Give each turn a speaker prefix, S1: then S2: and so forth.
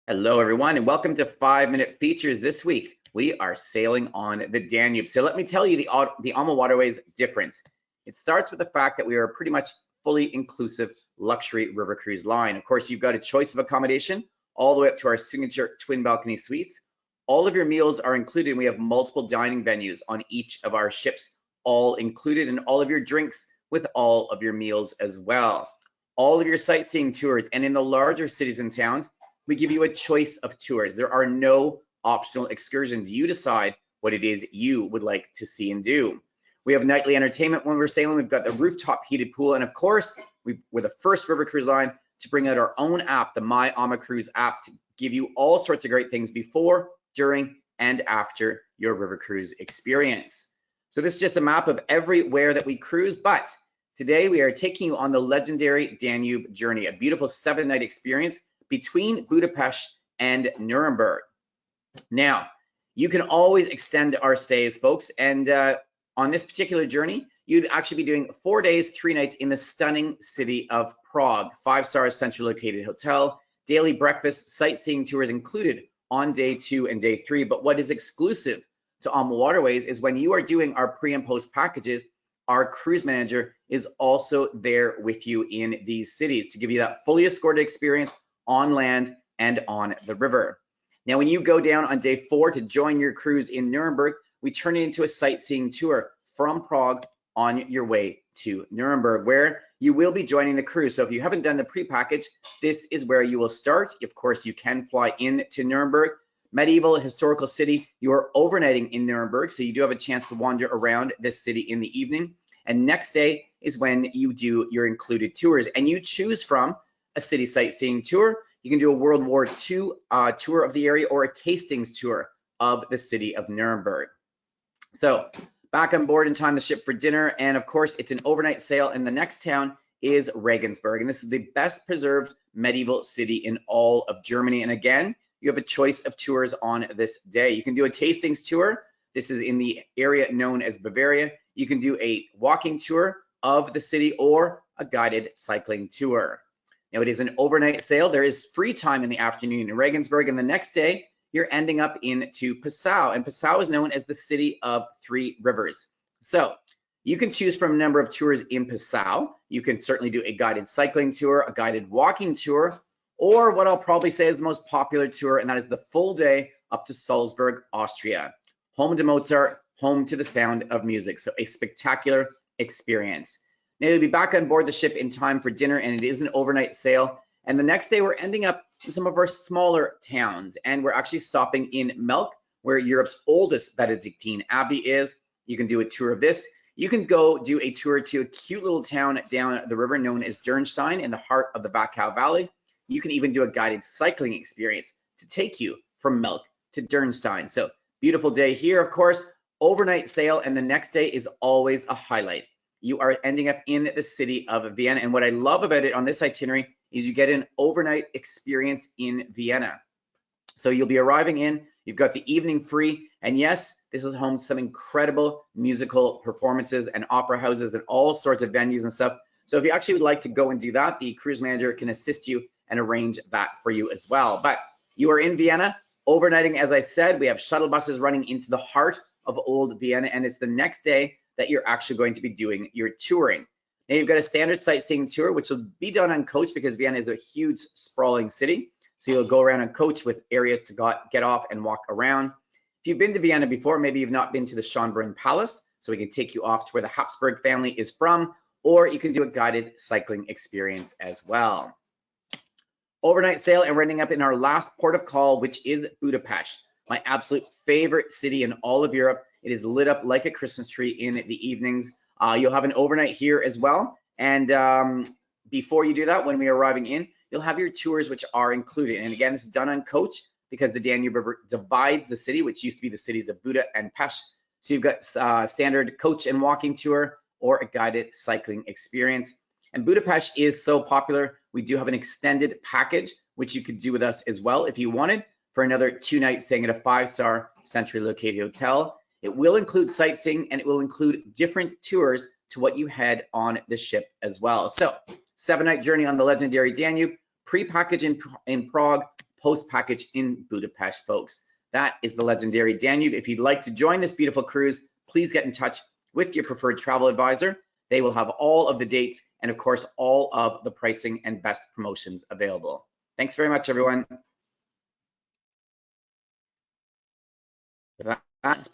S1: Hello, everyone, and welcome to 5-Minute Features. This week, we are sailing on the Danube. So let me tell you the AmaWaterways difference. It starts with the fact that we are a pretty much fully inclusive luxury river cruise line. Of course, you've got a choice of accommodation all the way up to our signature twin balcony suites. All of your meals are included, and we have multiple dining venues on each of our ships, all included, and all of your drinks with all of your meals as well. All of your sightseeing tours, and in the larger cities and towns, we give you a choice of tours. There are no optional excursions. You decide what it is you would like to see and do. We have nightly entertainment when we're sailing. We've got the rooftop heated pool. And of course, we're the first river cruise line to bring out our own app, the My AmaCruise app, to give you all sorts of great things before, during, and after your river cruise experience. So this is just a map of everywhere that we cruise, but today we are taking you on the Legendary Danube journey, a beautiful 7-night experience between Budapest and Nuremberg. Now, you can always extend our stays, folks, and on this particular journey, you'd actually be doing 4 days, 3 nights in the stunning city of Prague. 5-star centrally located hotel, daily breakfast, sightseeing tours included on day 2 and day 3. But what is exclusive to AmaWaterways is when you are doing our pre and post packages, our cruise manager is also there with you in these cities to give you that fully escorted experience on land and on the river. Now, when you go down on day 4 to join your cruise in Nuremberg, we turn it into a sightseeing tour from Prague on your way to Nuremberg, where you will be joining the cruise. So if you haven't done the pre-package, this is where you will start. Of course, you can fly into Nuremberg, medieval historical city. You are overnighting in Nuremberg, so you do have a chance to wander around this city in the evening. And next day is when you do your included tours, and you choose from a city sightseeing tour. You can do a World War II tour of the area or a tastings tour of the city of Nuremberg. So back on board in time to ship for dinner. And of course, it's an overnight sail, and the next town is Regensburg. And this is the best preserved medieval city in all of Germany. And again, you have a choice of tours on this day. You can do a tastings tour. This is in the area known as Bavaria. You can do a walking tour of the city or a guided cycling tour. Now, it is an overnight sail. There is free time in the afternoon in Regensburg, and the next day you're ending up into Passau. And Passau is known as the city of 3 rivers. So you can choose from a number of tours in Passau. You can certainly do a guided cycling tour, a guided walking tour, or what I'll probably say is the most popular tour, and that is the full day up to Salzburg, Austria. Home to Mozart, home to the sound of music. So a spectacular experience. Now, you'll be back on board the ship in time for dinner, and it is an overnight sail. And the next day, we're ending up in some of our smaller towns, and we're actually stopping in Melk, where Europe's oldest Benedictine abbey is. You can do a tour of this. You can go do a tour to a cute little town down the river known as Durnstein in the heart of the Passau Valley. You can even do a guided cycling experience to take you from Melk to Durnstein. So beautiful day here, of course, overnight sail, and the next day is always a highlight. You are ending up in the city of Vienna. And what I love about it on this itinerary is you get an overnight experience in Vienna. So you'll be arriving in, you've got the evening free. And yes, this is home to some incredible musical performances and opera houses and all sorts of venues and stuff. So if you actually would like to go and do that, the cruise manager can assist you and arrange that for you as well. But you are in Vienna, overnighting, as I said. We have shuttle buses running into the heart of old Vienna, and it's the next day that you're actually going to be doing your touring. Now, you've got a standard sightseeing tour, which will be done on coach because Vienna is a huge sprawling city. So you'll go around on coach with areas to get off and walk around. If you've been to Vienna before, maybe you've not been to the Schönbrunn Palace, so we can take you off to where the Habsburg family is from, or you can do a guided cycling experience as well. Overnight sail, and we're ending up in our last port of call, which is Budapest, my absolute favorite city in all of Europe. It is lit up like a Christmas tree in the evenings. You'll have an overnight here as well. And before you do that, when we are arriving in, you'll have your tours, which are included. And again, this is done on coach because the Danube River divides the city, which used to be the cities of Buda and Pest. So you've got standard coach and walking tour or a guided cycling experience. And Budapest is so popular, we do have an extended package, which you could do with us as well if you wanted, for another 2 nights staying at a 5-star centrally located hotel. It will include sightseeing, and it will include different tours to what you had on the ship as well. So 7-night journey on the Legendary Danube, pre-package in Prague, post package in Budapest, folks. That is the Legendary Danube. If you'd like to join this beautiful cruise, please get in touch with your preferred travel advisor. They will have all of the dates and, of course, all of the pricing and best promotions available. Thanks very much, everyone. That's